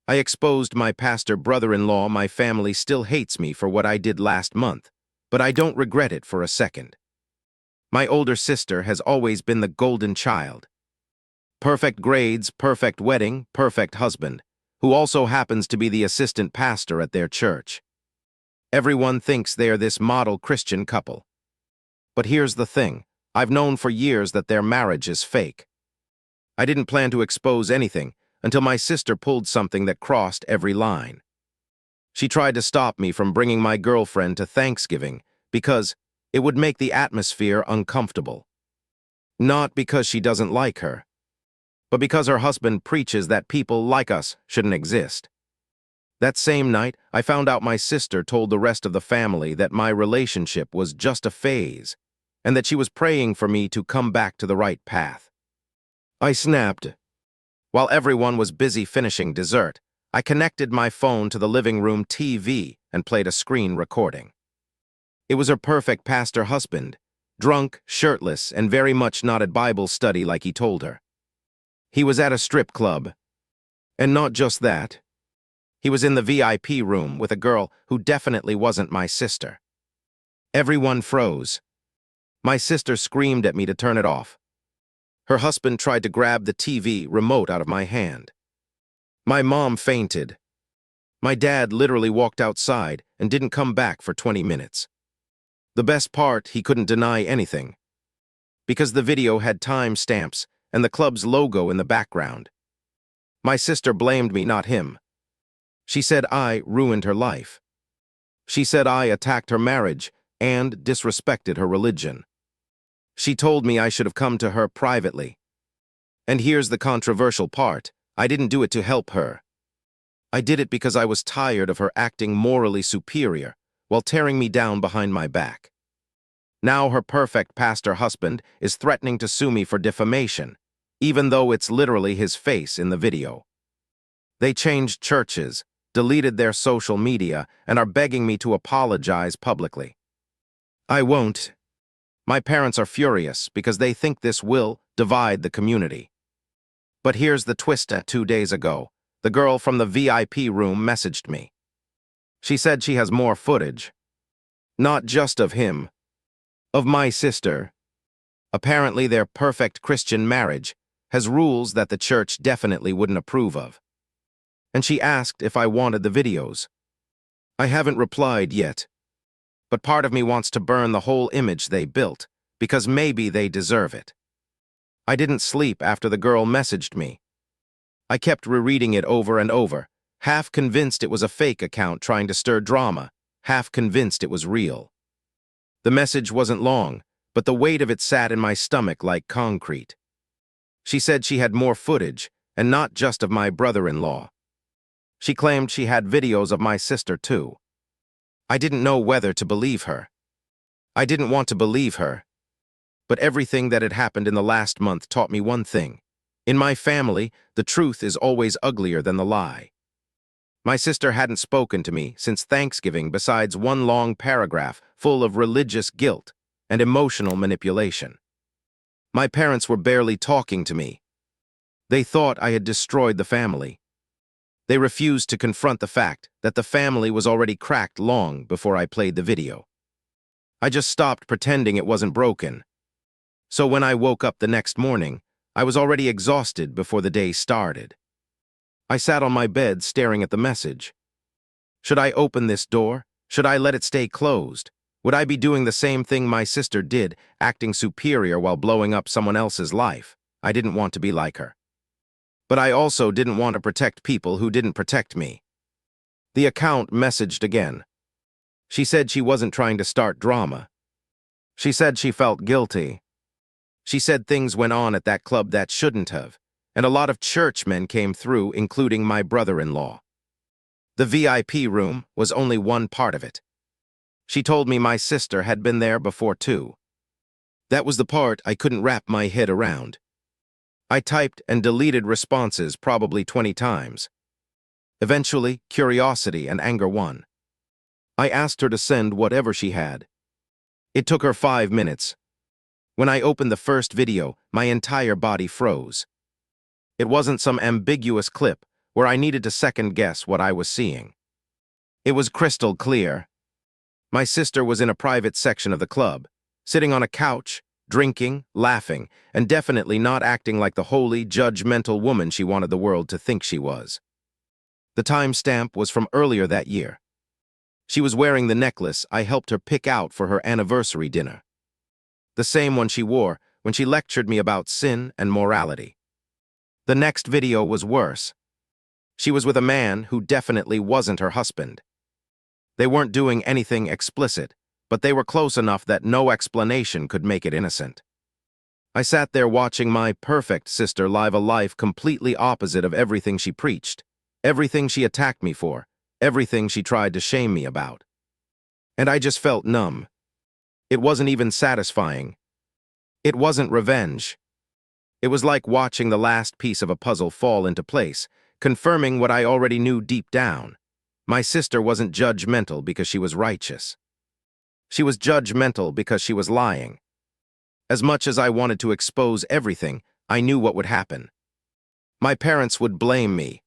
I exposed my pastor brother-in-law. My family still hates me for what I did last month, but I don't regret it for a second. My older sister has always been the golden child. Perfect grades, perfect wedding, perfect husband, who also happens to be the assistant pastor at their church. Everyone thinks they're this model Christian couple. But here's the thing, I've known for years that their marriage is fake. I didn't plan to expose anything until my sister pulled something that crossed every line. She tried to stop me from bringing my girlfriend to Thanksgiving because it would make the atmosphere uncomfortable. Not because she doesn't like her, but because her husband preaches that people like us shouldn't exist. That same night, I found out my sister told the rest of the family that my relationship was just a phase, and that she was praying for me to come back to the right path. I snapped. While everyone was busy finishing dessert, I connected my phone to the living room TV and played a screen recording. It was her perfect pastor husband, drunk, shirtless, and very much not at Bible study like he told her. He was at a strip club. And not just that. He was in the VIP room with a girl who definitely wasn't my sister. Everyone froze. My sister screamed at me to turn it off. Her husband tried to grab the TV remote out of my hand. My mom fainted. My dad literally walked outside and didn't come back for 20 minutes. The best part, he couldn't deny anything, because the video had time stamps and the club's logo in the background. My sister blamed me, not him. She said I ruined her life. She said I attacked her marriage and disrespected her religion. She told me I should have come to her privately. And here's the controversial part. I didn't do it to help her. I did it because I was tired of her acting morally superior while tearing me down behind my back. Now her perfect pastor husband is threatening to sue me for defamation, even though it's literally his face in the video. They changed churches, deleted their social media, and are begging me to apologize publicly. I won't. My parents are furious because they think this will divide the community. But here's the twist. 2 days ago, the girl from the VIP room messaged me. She said she has more footage. Not just of him, of my sister. Apparently their perfect Christian marriage has rules that the church definitely wouldn't approve of. And she asked if I wanted the videos. I haven't replied yet. But part of me wants to burn the whole image they built, because maybe they deserve it. I didn't sleep after the girl messaged me. I kept rereading it over and over, half convinced it was a fake account trying to stir drama, half convinced it was real. The message wasn't long, but the weight of it sat in my stomach like concrete. She said she had more footage, and not just of my brother-in-law. She claimed she had videos of my sister too. I didn't know whether to believe her. I didn't want to believe her. But everything that had happened in the last month taught me one thing. In my family, the truth is always uglier than the lie. My sister hadn't spoken to me since Thanksgiving besides one long paragraph full of religious guilt and emotional manipulation. My parents were barely talking to me. They thought I had destroyed the family. They refused to confront the fact that the family was already cracked long before I played the video. I just stopped pretending it wasn't broken. So when I woke up the next morning, I was already exhausted before the day started. I sat on my bed staring at the message. Should I open this door? Should I let it stay closed? Would I be doing the same thing my sister did, acting superior while blowing up someone else's life? I didn't want to be like her. But I also didn't want to protect people who didn't protect me. The account messaged again. She said she wasn't trying to start drama. She said she felt guilty. She said things went on at that club that shouldn't have, and a lot of churchmen came through, including my brother-in-law. The VIP room was only one part of it. She told me my sister had been there before too. That was the part I couldn't wrap my head around. I typed and deleted responses probably 20 times. Eventually, curiosity and anger won. I asked her to send whatever she had. It took her 5 minutes. When I opened the first video, my entire body froze. It wasn't some ambiguous clip where I needed to second-guess what I was seeing. It was crystal clear. My sister was in a private section of the club, sitting on a couch, drinking, laughing, and definitely not acting like the holy, judgmental woman she wanted the world to think she was. The timestamp was from earlier that year. She was wearing the necklace I helped her pick out for her anniversary dinner. The same one she wore when she lectured me about sin and morality. The next video was worse. She was with a man who definitely wasn't her husband. They weren't doing anything explicit, but they were close enough that no explanation could make it innocent. I sat there watching my perfect sister live a life completely opposite of everything she preached, everything she attacked me for, everything she tried to shame me about. And I just felt numb. It wasn't even satisfying. It wasn't revenge. It was like watching the last piece of a puzzle fall into place, confirming what I already knew deep down. My sister wasn't judgmental because she was righteous. She was judgmental because she was lying. As much as I wanted to expose everything, I knew what would happen. My parents would blame me.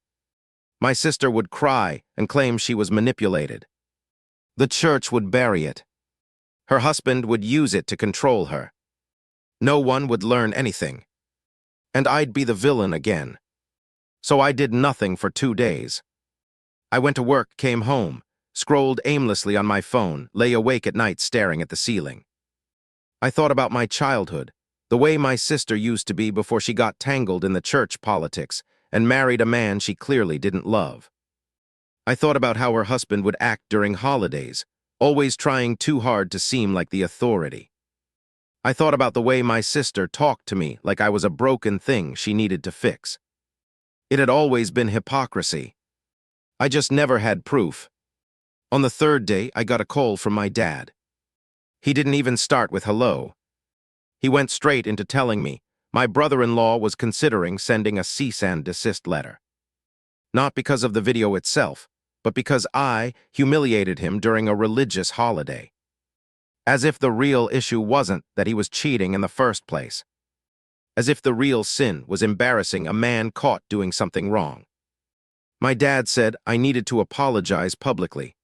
My sister would cry and claim she was manipulated. The church would bury it. Her husband would use it to control her. No one would learn anything. And I'd be the villain again. So I did nothing for 2 days. I went to work, came home, scrolled aimlessly on my phone, lay awake at night staring at the ceiling. I thought about my childhood, the way my sister used to be before she got tangled in the church politics and married a man she clearly didn't love. I thought about how her husband would act during holidays, always trying too hard to seem like the authority. I thought about the way my sister talked to me like I was a broken thing she needed to fix. It had always been hypocrisy. I just never had proof. On the 3rd day, I got a call from my dad. He didn't even start with hello. He went straight into telling me my brother-in-law was considering sending a cease and desist letter. Not because of the video itself, but because I humiliated him during a religious holiday. As if the real issue wasn't that he was cheating in the first place. As if the real sin was embarrassing a man caught doing something wrong. My dad said I needed to apologize publicly.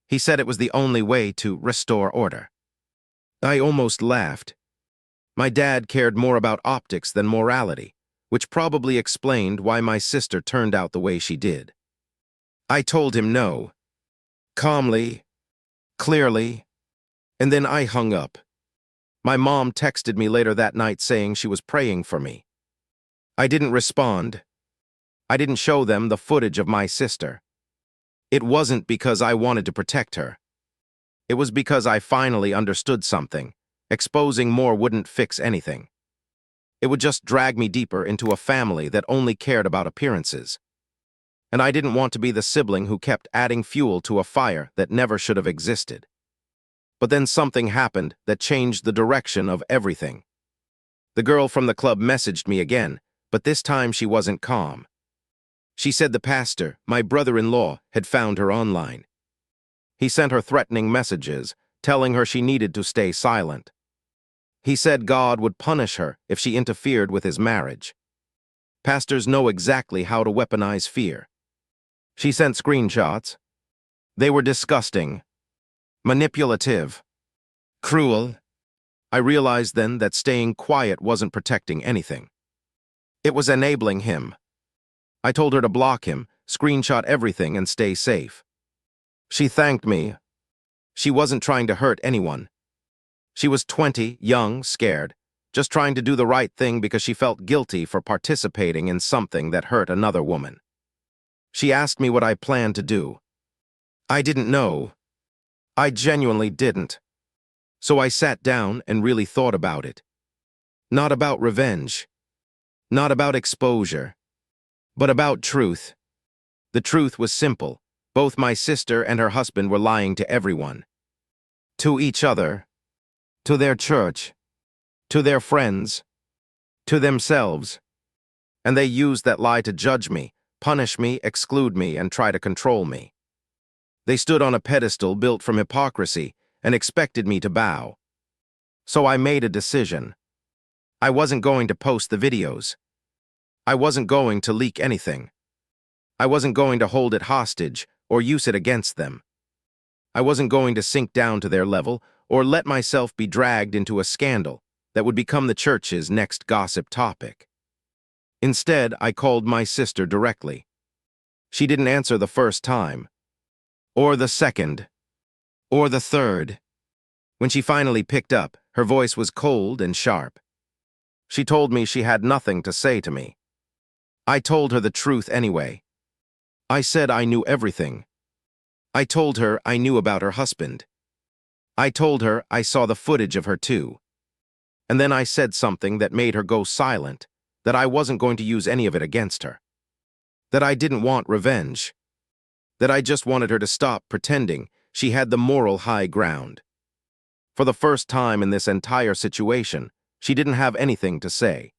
He said it was the only way to restore order. I almost laughed. My dad cared more about optics than morality, which probably explained why my sister turned out the way she did. I told him no. Calmly, clearly, and then I hung up. My mom texted me later that night saying she was praying for me. I didn't respond. I didn't show them the footage of my sister. It wasn't because I wanted to protect her. It was because I finally understood something. Exposing more wouldn't fix anything. It would just drag me deeper into a family that only cared about appearances. And I didn't want to be the sibling who kept adding fuel to a fire that never should have existed. But then something happened that changed the direction of everything. The girl from the club messaged me again, but this time she wasn't calm. She said the pastor, my brother-in-law, had found her online. He sent her threatening messages, telling her she needed to stay silent. He said God would punish her if she interfered with his marriage. Pastors know exactly how to weaponize fear. She sent screenshots. They were disgusting, manipulative, cruel. I realized then that staying quiet wasn't protecting anything. It was enabling him. I told her to block him, screenshot everything, and stay safe. She thanked me. She wasn't trying to hurt anyone. She was 20, young, scared, just trying to do the right thing because she felt guilty for participating in something that hurt another woman. She asked me what I planned to do. I didn't know. I genuinely didn't. So I sat down and really thought about it. Not about revenge. Not about exposure. But about truth. The truth was simple. Both my sister and her husband were lying to everyone. To each other. To their church. To their friends. To themselves. And they used that lie to judge me, punish me, exclude me, and try to control me. They stood on a pedestal built from hypocrisy and expected me to bow. So I made a decision. I wasn't going to post the videos. I wasn't going to leak anything. I wasn't going to hold it hostage or use it against them. I wasn't going to sink down to their level or let myself be dragged into a scandal that would become the church's next gossip topic. Instead, I called my sister directly. She didn't answer the first time, or the second, or the third. When she finally picked up, her voice was cold and sharp. She told me she had nothing to say to me. I told her the truth anyway. I said I knew everything. I told her I knew about her husband. I told her I saw the footage of her too. And then I said something that made her go silent, that I wasn't going to use any of it against her. That I didn't want revenge. That I just wanted her to stop pretending she had the moral high ground. For the first time in this entire situation, she didn't have anything to say.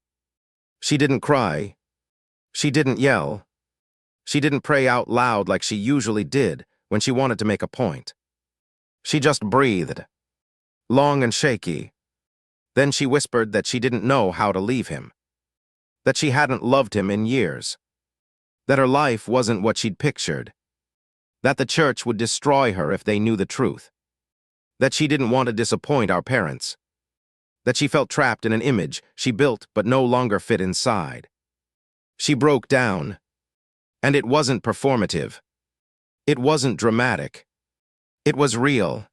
She didn't cry. She didn't yell. She didn't pray out loud like she usually did when she wanted to make a point. She just breathed, long and shaky. Then she whispered that she didn't know how to leave him, that she hadn't loved him in years, that her life wasn't what she'd pictured, that the church would destroy her if they knew the truth, that she didn't want to disappoint our parents, that she felt trapped in an image she built but no longer fit inside. She broke down, and it wasn't performative. It wasn't dramatic. It was real.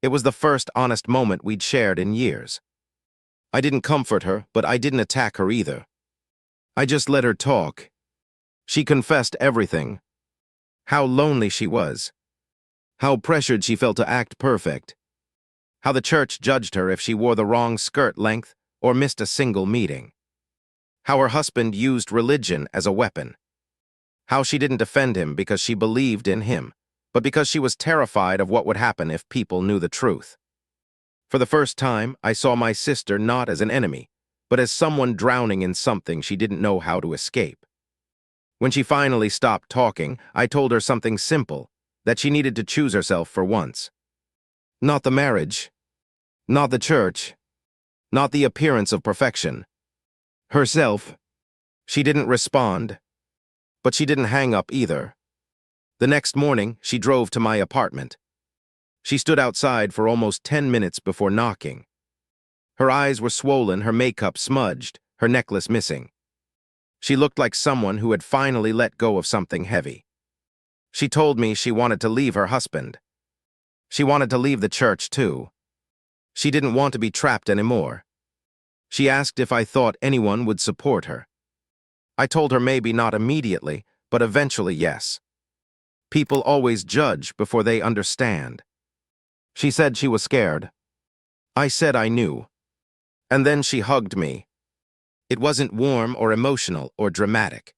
It was the first honest moment we'd shared in years. I didn't comfort her, but I didn't attack her either. I just let her talk. She confessed everything. How lonely she was. How pressured she felt to act perfect. How the church judged her if she wore the wrong skirt length or missed a single meeting. How her husband used religion as a weapon. How she didn't defend him because she believed in him, but because she was terrified of what would happen if people knew the truth. For the first time, I saw my sister not as an enemy, but as someone drowning in something she didn't know how to escape. When she finally stopped talking, I told her something simple, that she needed to choose herself for once. Not the marriage, not the church, not the appearance of perfection. Herself. She didn't respond, but she didn't hang up either. The next morning, she drove to my apartment. She stood outside for almost 10 minutes before knocking. Her eyes were swollen, her makeup smudged, her necklace missing. She looked like someone who had finally let go of something heavy. She told me she wanted to leave her husband. She wanted to leave the church too. She didn't want to be trapped anymore. She asked if I thought anyone would support her. I told her maybe not immediately, but eventually yes. People always judge before they understand. She said she was scared. I said I knew. And then she hugged me. It wasn't warm or emotional or dramatic.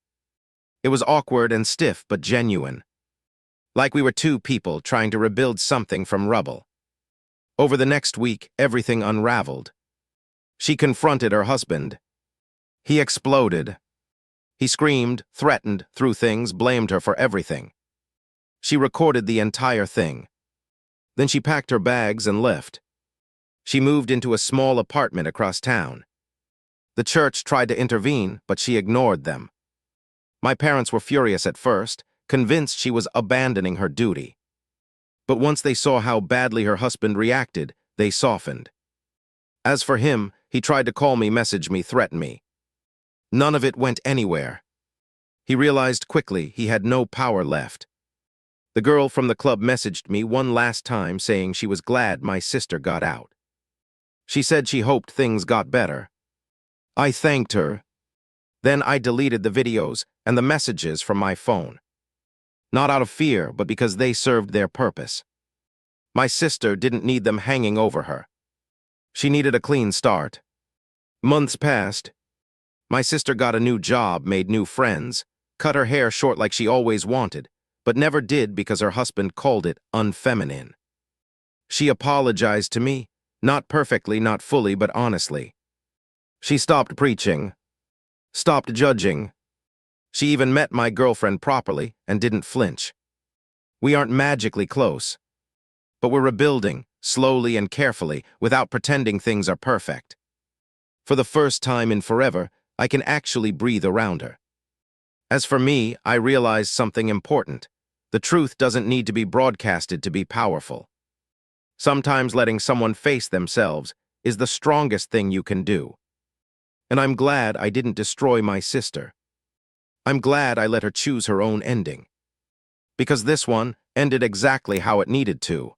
It was awkward and stiff but genuine. Like we were two people trying to rebuild something from rubble. Over the next week, everything unraveled. She confronted her husband. He exploded. He screamed, threatened, threw things, blamed her for everything. She recorded the entire thing. Then she packed her bags and left. She moved into a small apartment across town. The church tried to intervene, but she ignored them. My parents were furious at first, convinced she was abandoning her duty. But once they saw how badly her husband reacted, they softened. As for him, he tried to call me, message me, threaten me. None of it went anywhere. He realized quickly he had no power left. The girl from the club messaged me one last time saying she was glad my sister got out. She said she hoped things got better. I thanked her. Then I deleted the videos and the messages from my phone. Not out of fear, but because they served their purpose. My sister didn't need them hanging over her. She needed a clean start. Months passed. My sister got a new job, made new friends, cut her hair short like she always wanted, but never did because her husband called it unfeminine. She apologized to me, not perfectly, not fully, but honestly. She stopped preaching, stopped judging. She even met my girlfriend properly and didn't flinch. We aren't magically close, but we're rebuilding, slowly and carefully, without pretending things are perfect. For the first time in forever, I can actually breathe around her. As for me, I realized something important. The truth doesn't need to be broadcasted to be powerful. Sometimes letting someone face themselves is the strongest thing you can do. And I'm glad I didn't destroy my sister. I'm glad I let her choose her own ending. Because this one ended exactly how it needed to.